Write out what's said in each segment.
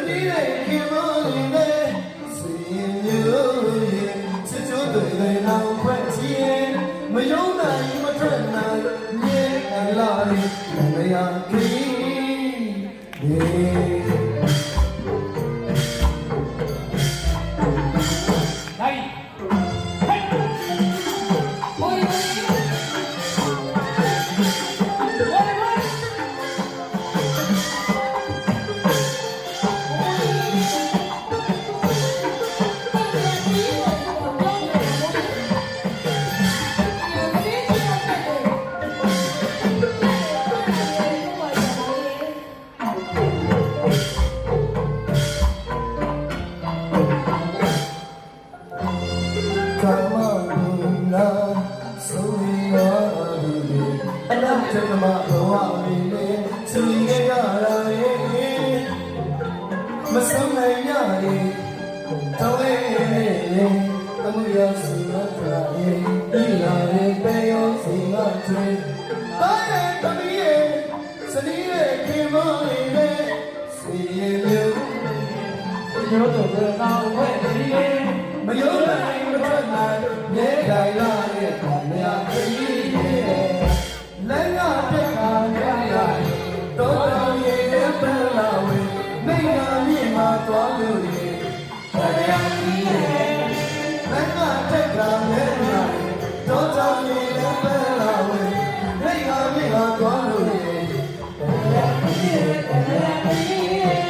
နီးတဲ့ခင်မလေးနဲ့စီရင်မျိုးချစ်ချိုးတွေလောင်ဖွဲ့ချင်မယုံနိုင်မထွက်နိုင်မြေအလားလေးမရခင်ကျမဘဝလေးနဲ့ဆူနေရတာလေမဆုံးနိုင်ရလေတောင်းလေးအမှုရစီမထရေဒီလာရဲ့ပေယောစီမထွေတာရဲ့တမီးရဲ့စနီးရဲ့ခင်မလေးနဲ့စီရဲ့မျိုးရောတော့တော့ဝဲဒီမယုံနိုင်မထွက်နိုင်မြေတိုင်လာရဲ့ခမရကြီးလက်ရတဲ့ခါရရတော့တော်ရဲ့ပန်းလာဝေမိငါမြင့်မှာသွားလို့ရေတရားကြီးရဲ့လက်ရတဲ့ခါရရတော့တော်ရဲ့ပန်းလာဝေမိငါမြင့်မှာသွားလို့ရေတရားကြီးရဲ့တရားကြီးရဲ့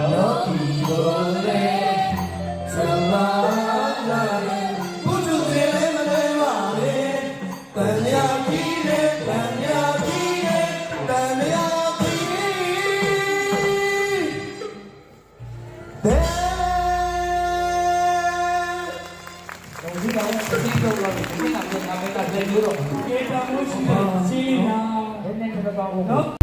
Love you. ဒီကောင်ကသိတော့တော့ဒီကနေ့ကနာမည်ကလက်လို့တော့ ကေတာမို့ရှိတယ်ရှင်းနေတာ နည်းနည်းတော့ပေါ့ နော်